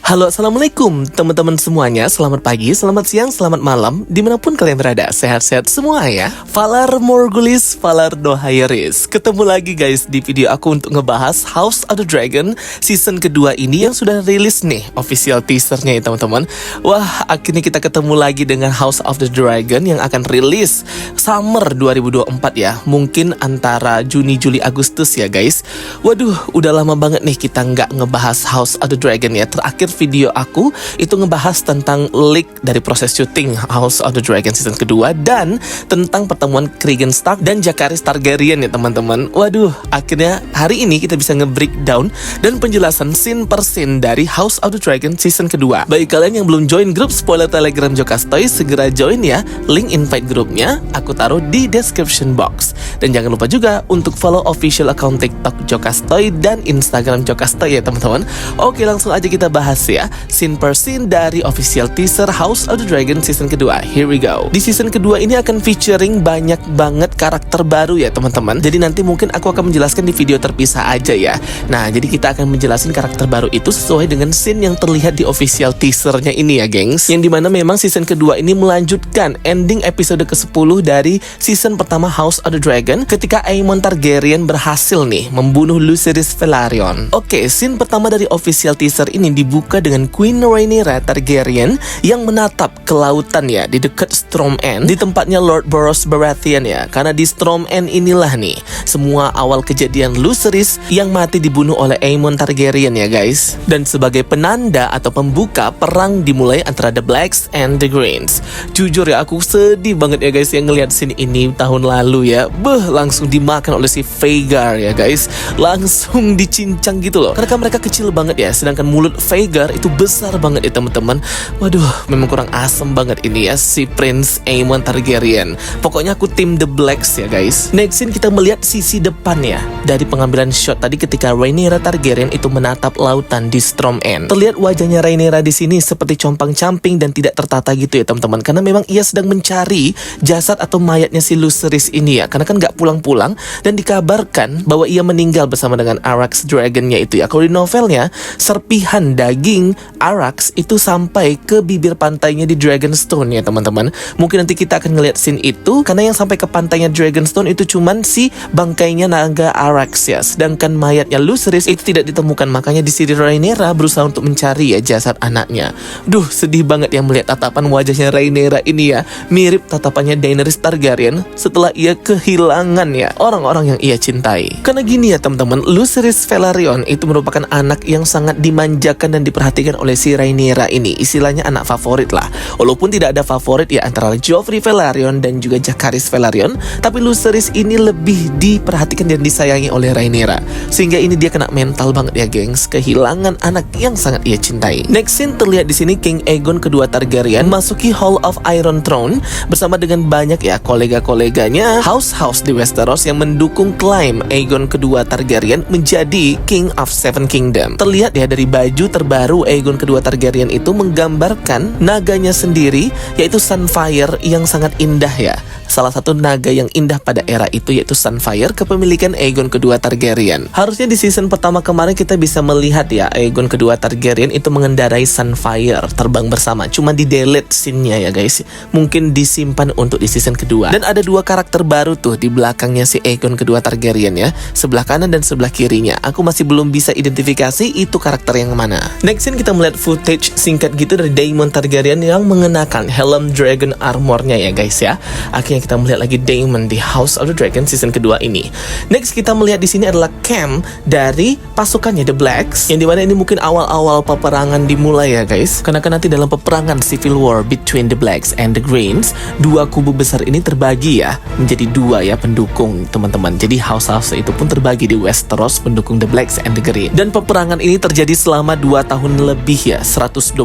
Halo, assalamualaikum teman-teman semuanya. Selamat pagi, selamat siang, selamat malam, dimanapun kalian berada. Sehat-sehat semua ya. Valar Morghulis, Valar Dohaeris. Ketemu lagi guys di video aku untuk ngebahas House of the Dragon season kedua ini yang sudah rilis nih official teasernya ya teman-teman. Wah, akhirnya kita ketemu lagi dengan House of the Dragon yang akan rilis summer 2024 ya. Mungkin antara Juni, Juli, Agustus ya guys. Waduh, udah lama banget nih kita nggak ngebahas House of the Dragon ya. Terakhir video aku itu ngebahas tentang leak dari proses syuting House of the Dragon season kedua dan tentang pertemuan Cregan Stark dan Jacaerys Targaryen ya teman-teman. Waduh, akhirnya hari ini kita bisa nge-breakdown dan penjelasan scene per scene dari House of the Dragon season kedua. Bagi kalian yang belum join grup spoiler Telegram Jokastoy, segera join ya. Link invite grupnya aku taruh di description box. Dan jangan lupa juga untuk follow official account TikTok Jokastoy dan Instagram Jokastoy ya teman-teman. Oke, langsung aja kita bahas ya scene per scene dari official teaser House of the Dragon season kedua. Here we go. Di season kedua ini akan featuring banyak banget karakter baru ya teman-teman. Jadi nanti mungkin aku akan menjelaskan di video terpisah aja ya. Nah, jadi kita akan menjelaskan karakter baru itu sesuai dengan scene yang terlihat di official teasernya ini ya gengs. Yang dimana memang season kedua ini melanjutkan ending episode ke-10 dari season pertama House of the Dragon ketika Aemon Targaryen berhasil nih membunuh Lucerys Velaryon. Oke, scene pertama dari official teaser ini dibuka dengan Queen Rhaenyra Targaryen yang menatap ke lautan ya di dekat Storm End di tempatnya Lord Boros Baratheon ya. Karena di Storm End inilah nih semua awal kejadian Lucerys yang mati dibunuh oleh Aemon Targaryen ya guys. Dan sebagai penanda atau pembuka perang dimulai antara The Blacks and The Greens. Jujur ya aku sedih banget ya guys yang ngelihat scene ini tahun lalu ya. Langsung dimakan oleh si Vhagar ya guys. Langsung dicincang gitu loh. Karena mereka kecil banget ya, sedangkan mulut Vhagar itu besar banget ya teman-teman. Waduh, memang kurang asem banget ini ya si Prince Aemon Targaryen. Pokoknya aku tim The Blacks ya guys. Next scene kita melihat sisi depan ya dari pengambilan shot tadi ketika Rhaenyra Targaryen itu menatap lautan di Storm End. Terlihat wajahnya Rhaenyra di sini seperti compang-camping dan tidak tertata gitu ya teman-teman. Karena memang ia sedang mencari jasad atau mayatnya si Lucerys ini ya. Karena kan nggak pulang-pulang dan dikabarkan bahwa ia meninggal bersama dengan Arrax Dragonnya itu ya. Kalau di novelnya serpihan daging Arrax itu sampai ke bibir pantainya di Dragonstone ya teman-teman. Mungkin nanti kita akan ngeliat scene itu karena yang sampai ke pantainya Dragonstone itu cuman si bangkainya naga Arrax ya. Sedangkan mayatnya Lucerys itu tidak ditemukan. Makanya di sini Rhaenyra berusaha untuk mencari ya jasad anaknya. Duh, sedih banget ya melihat tatapan wajahnya Rhaenyra ini ya. Mirip tatapannya Daenerys Targaryen setelah ia kehilangan ya orang-orang yang ia cintai. Karena gini ya teman-teman, Lucerys Velaryon itu merupakan anak yang sangat dimanjakan dan diperhatikan oleh si Rhaenyra ini. Istilahnya anak favorit lah. Walaupun tidak ada favorit ya antara Joffrey Velaryon dan juga Jacaerys Velaryon, tapi Lucerys ini lebih diperhatikan dan disayangi oleh Rhaenyra. Sehingga ini dia kena mental banget ya gengs, kehilangan anak yang sangat ia cintai. Next scene terlihat di sini King Aegon kedua Targaryen memasuki Hall of Iron Throne bersama dengan banyak ya kolega-koleganya house di Westeros yang mendukung klaim Aegon kedua Targaryen menjadi King of Seven Kingdom. Terlihat ya dari baju terbaru Aegon kedua Targaryen itu menggambarkan naganya sendiri yaitu Sunfire yang sangat indah ya. Salah satu naga yang indah pada era itu yaitu Sunfire, kepemilikan Aegon kedua Targaryen. Harusnya di season pertama kemarin kita bisa melihat ya Aegon kedua Targaryen itu mengendarai Sunfire terbang bersama. Cuma di delete scene-nya ya guys. Mungkin disimpan untuk di season kedua. Dan ada dua karakter baru tuh di belakangnya si Aegon kedua Targaryen ya. Sebelah kanan dan sebelah kirinya. Aku masih belum bisa identifikasi itu karakter yang mana. Next scene kita melihat footage singkat gitu dari Daemon Targaryen yang mengenakan helm dragon armornya ya guys ya. Akhirnya kita melihat lagi Daemon di House of the Dragon season kedua ini. Next kita melihat di sini adalah camp dari pasukannya The Blacks, yang dimana ini mungkin awal-awal peperangan dimulai ya guys. Karena kan nanti dalam peperangan civil war between The Blacks and The Greens, dua kubu besar ini terbagi ya menjadi dua ya pendukung teman-teman. Jadi house itu pun terbagi di Westeros pendukung The Blacks and The Green. Dan peperangan ini terjadi selama 2 tahun lebih ya, 129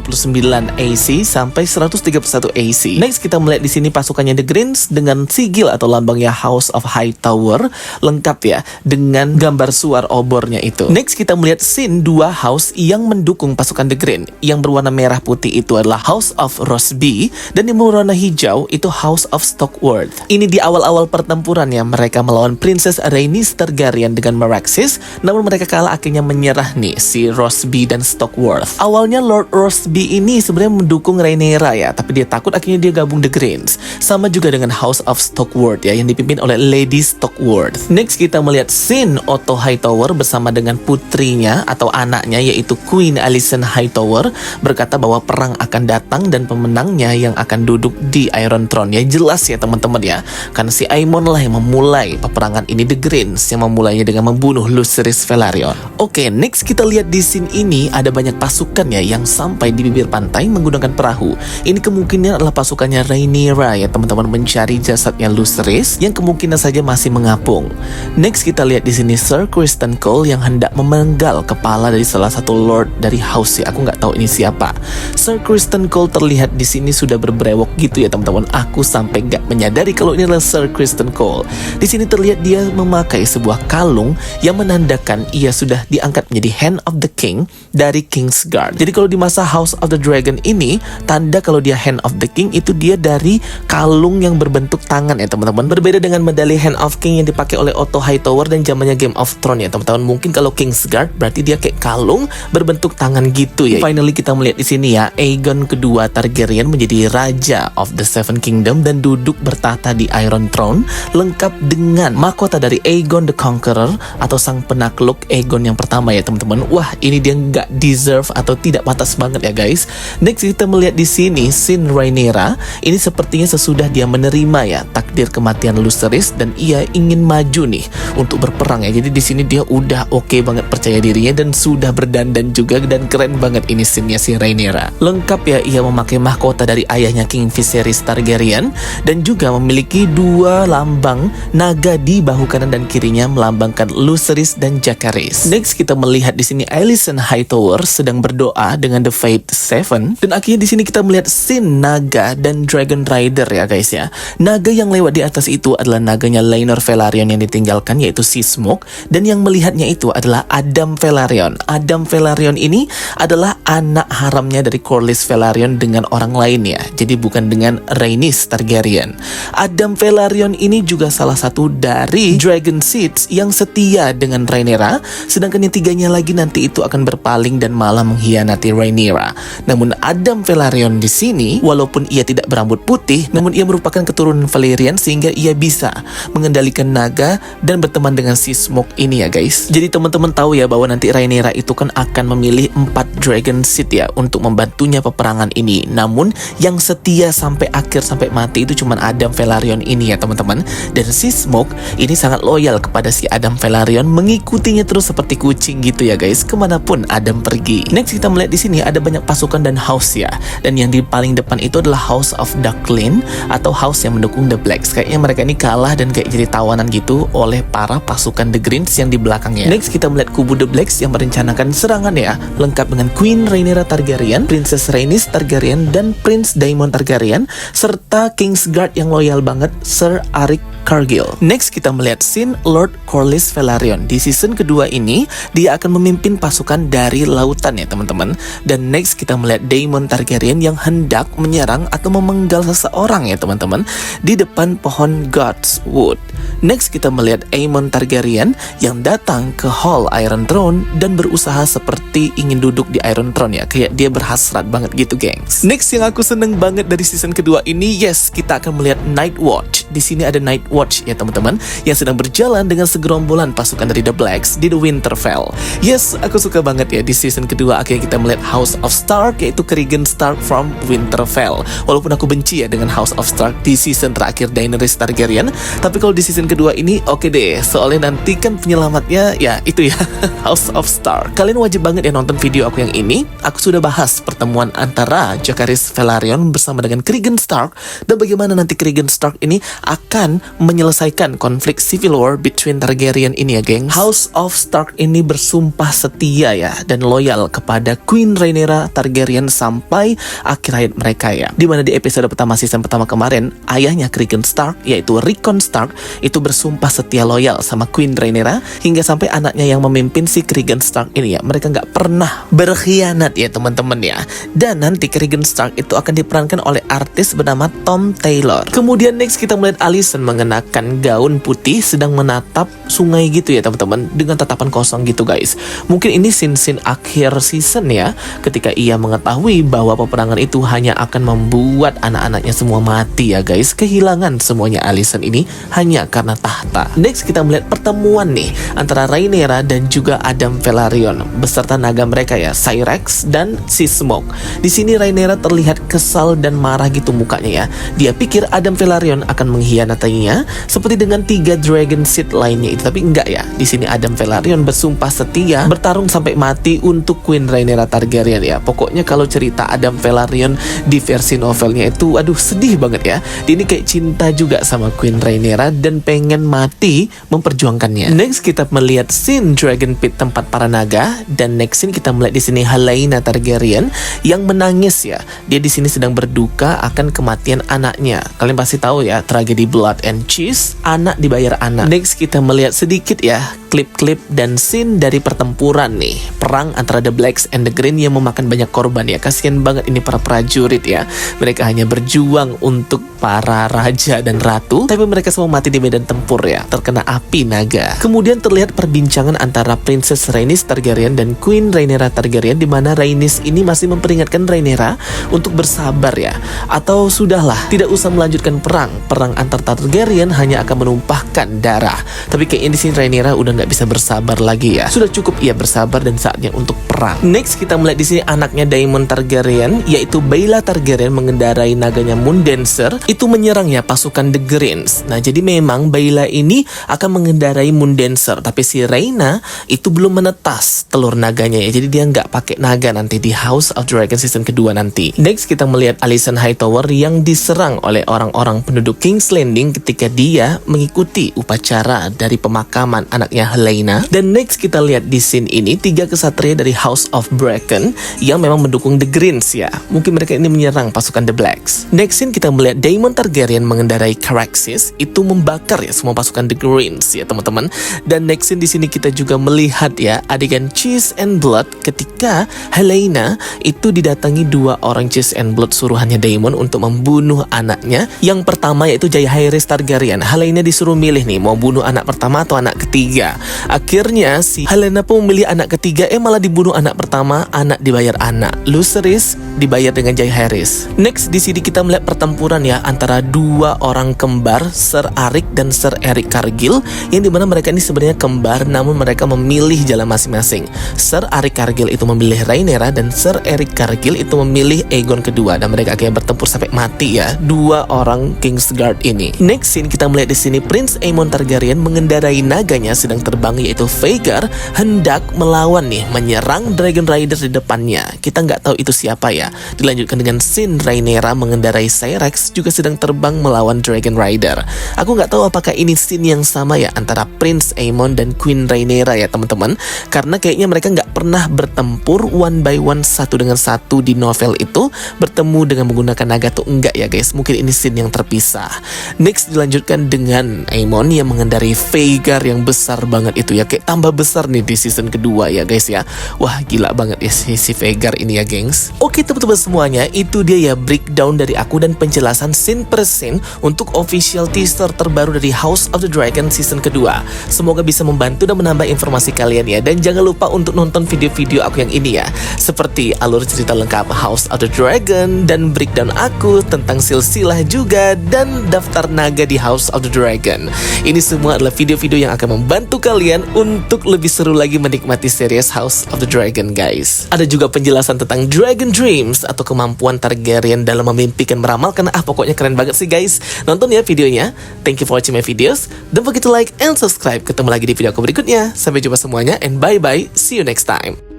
AC sampai 131 AC. Next kita melihat di sini pasukannya The Greens dengan sigil atau lambangnya House of Hightower, lengkap ya dengan gambar suar obornya itu. Next kita melihat scene dua house yang mendukung pasukan The Green. Yang berwarna merah putih itu adalah House of Rosby dan yang berwarna hijau itu House of Stockworth. Ini di awal-awal pertempuran ya, mereka melawan Princess Rhaenys Targaryen dengan Meraxes, namun mereka kalah akhirnya menyerah nih si Rosby dan Stockworth. Stokeworth. Awalnya Lord Roseby ini sebenarnya mendukung Rhaenyra ya, tapi dia takut akhirnya dia gabung The Greens. Sama juga dengan House of Stokeworth ya, yang dipimpin oleh Lady Stokeworth. Next kita melihat scene Otto Hightower bersama dengan putrinya atau anaknya yaitu Queen Alicent Hightower berkata bahwa perang akan datang dan pemenangnya yang akan duduk di Iron Throne. Ya jelas ya teman-teman ya, karena si Aemon lah yang memulai peperangan ini, The Greens yang memulainya dengan membunuh Lucerys Velaryon. Oke, next kita lihat di scene ini ada banyak pasukan ya yang sampai di bibir pantai menggunakan perahu. Ini kemungkinan adalah pasukannya Rhaenyra ya teman-teman, mencari jasadnya Lucerys yang kemungkinan saja masih mengapung. Next kita lihat di sini Sir Criston Cole yang hendak memenggal kepala dari salah satu lord dari house ya. Aku nggak tahu ini siapa. Sir Criston Cole terlihat di sini sudah berbrewok gitu ya teman-teman. Aku sampai nggak menyadari kalau ini adalah Sir Criston Cole. Di sini terlihat dia memakai sebuah kalung yang menandakan ia sudah diangkat menjadi Hand of the King dari Kingsguard. Jadi kalau di masa House of the Dragon ini, tanda kalau dia Hand of the King itu dia dari kalung yang berbentuk tangan ya teman-teman. Berbeda dengan medali Hand of King yang dipakai oleh Otto Hightower dan zamannya Game of Thrones ya teman-teman. Mungkin kalau Kingsguard berarti dia kayak kalung berbentuk tangan gitu ya. Finally kita melihat di sini ya, Aegon kedua Targaryen menjadi Raja of the Seven Kingdom dan duduk bertahta di Iron Throne lengkap dengan mahkota dari Aegon the Conqueror atau sang penakluk Aegon yang pertama ya teman-teman. Wah, ini dia nggak deserve atau tidak pantas banget ya guys. Next kita melihat di sini scene Rhaenyra. Ini sepertinya sesudah dia menerima ya takdir kematian Lucerys dan ia ingin maju nih untuk berperang ya. Jadi di sini dia udah oke banget percaya dirinya dan sudah berdandan juga dan keren banget ini scene-nya si Rhaenyra. Lengkap ya, ia memakai mahkota dari ayahnya King Viserys Targaryen dan juga memiliki dua lambang naga di bahu kanan dan kirinya melambangkan Lucerys dan Jacaerys. Next kita melihat di sini Alicent Hightower sedang berdoa dengan The Fate Seven dan akhirnya di sini kita melihat scene naga dan Dragon Rider ya guys ya. Naga yang lewat di atas itu adalah naganya Laenor Velaryon yang ditinggalkan yaitu si Smoke, dan yang melihatnya itu adalah Adam Velaryon. Adam Velaryon ini adalah anak haramnya dari Corlys Velaryon dengan orang lain ya. Jadi bukan dengan Rhaenys Targaryen. Adam Velaryon ini juga salah satu dari Dragon Seeds yang setia dengan Rhaenyra, sedangkan yang tiganya lagi nanti itu akan berpaling dan malah mengkhianati Rhaenyra. Namun Adam Velaryon di sini walaupun ia tidak berambut putih, namun ia merupakan keturunan Valyrian sehingga ia bisa mengendalikan naga dan berteman dengan si Smoke ini ya guys. Jadi teman-teman tahu ya bahwa nanti Rhaenyra itu kan akan memilih 4 Dragon Seed ya untuk membantunya peperangan ini. Namun yang setia sampai akhir sampai mati itu cuma Adam Velaryon ini ya teman-teman. Dan si Smoke ini sangat loyal kepada si Adam Velaryon, mengikutinya terus seperti kucing gitu ya guys kemanapun Adam pergi. Next kita melihat di sini ada banyak pasukan dan house ya. Dan yang di paling depan itu adalah House of Darklyn atau house yang mendukung The Blacks. Kayaknya mereka ini kalah dan kayak jadi tawanan gitu oleh para pasukan The Greens yang di belakangnya. Next kita melihat kubu The Blacks yang merencanakan serangan ya, lengkap dengan Queen Rhaenyra Targaryen, Princess Rhaenys Targaryen dan Prince Daemon Targaryen serta Kingsguard yang loyal banget Sir Arik Cargill. Next kita melihat scene Lord Corlys Velaryon. Di season kedua ini dia akan memimpin pasukan dari lautan ya teman-teman. Dan next kita melihat Daemon Targaryen yang hendak menyerang atau memenggal seseorang ya teman-teman di depan pohon God's Wood. Next kita melihat Aemon Targaryen yang datang ke Hall Iron Throne dan berusaha seperti ingin duduk di Iron Throne ya, kayak dia berhasrat banget gitu gengs. Next yang aku seneng banget dari season kedua ini, yes, kita akan melihat Night Watch. Di sini ada Night Watch ya teman-teman yang sedang berjalan dengan segerombolan pasukan dari The Blacks di The Winterfell. Yes, aku suka banget ya di season kedua akhirnya kita melihat House of Stark yaitu Cregan Stark from Winterfell. Walaupun aku benci ya dengan House of Stark di season terakhir Daenerys Targaryen, tapi kalau di season kedua ini oke deh, soalnya nanti kan penyelamatnya ya itu ya House of Stark. Kalian wajib banget ya nonton video aku yang ini. Aku sudah bahas pertemuan antara Jacaerys Velaryon bersama dengan Cregan Stark dan bagaimana nanti Cregan Stark ini akan menyelesaikan konflik civil war between Targaryen ini ya geng. House of Stark ini bersumpah setia ya dan loyal kepada Queen Rhaenyra Targaryen sampai akhir hayat mereka ya. Dimana di episode pertama season pertama kemarin ayahnya Cregan Stark yaitu Rickon Stark itu bersumpah setia loyal sama Queen Rhaenyra, hingga sampai anaknya yang memimpin si Cregan Stark ini ya, mereka nggak pernah berkhianat ya teman-teman ya. Dan nanti Cregan Stark itu akan diperankan oleh artis bernama Tom Taylor. Kemudian next kita melihat Alicent mengenakan gaun putih sedang menatap sungai gitu ya teman-teman, dengan tatapan kosong gitu guys. Mungkin ini scene-scene akhir season ya, ketika ia mengetahui bahwa peperangan itu hanya akan membuat anak-anaknya semua mati ya guys. Kehilangan semuanya Alicent ini hanya karena tahta. Next kita melihat pertemuan nih antara Rhaenyra dan juga Adam Velaryon beserta naga mereka ya, Syrax dan si Smoke. Di sini Rhaenyra terlihat kesal dan marah gitu mukanya ya. Dia pikir Adam Velaryon akan mengkhianatinya seperti dengan 3 Dragon Seed lainnya itu, tapi enggak ya. Di sini Adam Velaryon bersumpah setia bertarung sampai mati untuk Queen Rhaenyra Targaryen ya. Pokoknya kalau cerita Adam Velaryon di versi novelnya itu aduh sedih banget ya. Dia ini kayak cinta juga sama Queen Rhaenyra dan pengen mati memperjuangkannya. Next kita melihat scene Dragon Pit tempat para naga, dan next scene kita melihat di sini Helaena Targaryen yang menangis ya. Dia di sini sedang berduka akan kematian anaknya. Kalian pasti tahu ya, tragedi Blood and Cheese, anak dibayar anak. Next kita melihat sedikit ya klip-klip dan scene dari pertempuran nih, perang antara The Blacks and the Green yang memakan banyak korban ya. Kasian banget ini para prajurit ya. Mereka hanya berjuang untuk para raja dan ratu, tapi mereka semua mati di medan tempur ya, terkena api naga. Kemudian terlihat perbincangan antara Princess Rhaenys Targaryen dan Queen Rhaenyra Targaryen, di mana Rhaenys ini masih memperingatkan Rhaenyra untuk bersabar ya, atau sudahlah tidak usah melanjutkan perang antar Targaryen hanya akan menumpahkan darah. Tapi kayaknya di sini Rhaenyra udah nggak bisa bersabar lagi ya. Sudah cukup ia bersabar dan saatnya untuk perang. Next kita melihat di sini anaknya Daemon Targaryen yaitu Baela Targaryen mengendarai naganya Moondancer itu menyerang ya pasukan The Greens. Nah jadi memang Baela ini akan mengendarai Moondancer, tapi si Rhaena itu belum menetas telur naganya ya. Jadi dia nggak pakai naga nanti di House of Dragon season kedua nanti. Next kita melihat Alicent Hightower yang diserang oleh orang-orang penduduk King's Landing ketika dia mengikuti upacara dari pemakaman anaknya Helaena. Dan next kita lihat di scene ini 3 kesatria dari House of Bracken yang memang mendukung The Greens ya. Mungkin mereka ini menyerang pasukan The Blacks. Next scene kita melihat Daemon Targaryen mengendarai Caraxes itu membakar ya semua pasukan The Greens ya teman-teman. Dan next scene di sini kita juga melihat ya adegan Cheese and Blood ketika Helaena itu didatangi 2 orang Cheese and Blood suruhannya Daemon untuk membunuh anaknya. Yang pertama yaitu Jaehaerys Targaryen. Helaena disuruh milih nih mau bunuh anak pertama atau anak ketiga. Akhirnya si Helaena pun memilih anak ketiga, malah dibunuh anak pertama, anak dibayar anak. Lucerys dibayar dengan Jaehaerys. Next di sini kita melihat pertempuran ya antara 2 orang kembar, Ser Arik dan Ser Erik Cargill, yang dimana mereka ini sebenarnya kembar namun mereka memilih jalan masing-masing. Ser Arik Cargill itu memilih Rhaenyra dan Ser Erik Cargill itu memilih Aegon kedua, dan mereka akhirnya bertempur sampai mati ya 2 orang Kingsguard ini. Next scene kita melihat di sini Prince Aemon Targaryen mengendarai naganya sedang terbang yaitu Vhagar hendak melawan nih, menyerang Dragon Rider di depannya. Kita nggak tahu itu siapa ya. Dilanjutkan dengan scene Rhaenyra mengendarai Syrax juga sedang terbang melawan Dragon Rider. Aku nggak tahu apakah ini scene yang sama ya antara Prince Aemon dan Queen Rhaenyra ya teman-teman, karena kayaknya mereka nggak pernah bertempur one by one satu dengan satu di novel itu, bertemu dengan menggunakan naga tuh enggak ya guys. Mungkin ini scene yang terpisah. Next dilanjutkan dengan Aemon yang mengendarai Vhagar yang besar banget itu ya, kayak tambah besar nih di season kedua ya guys ya. Wah gila banget ya si Vhagar ini ya gengs. Oke teman-teman semuanya, itu dia ya breakdown dari aku dan penjelasan scene per scene untuk official teaser terbaru dari House of the Dragon season kedua. Semoga bisa membantu dan menambah informasi kalian ya. Dan jangan lupa untuk nonton video-video aku yang ini ya, seperti alur cerita lengkap House of the Dragon dan breakdown aku tentang silsilah juga dan daftar naga di House of the Dragon. Ini semua adalah video-video yang akan membantu kalian untuk lebih seru lagi menikmati series House of the Dragon guys. Ada juga penjelasan tentang Dragon Dreams atau kemampuan Targaryen dalam memimpikan meramalkan. Pokoknya keren banget sih guys. Nonton ya videonya. Thank you for watching my videos. Don't forget to like and subscribe. Ketemu lagi di video aku berikutnya. Sampai jumpa semuanya and bye bye. See you next time.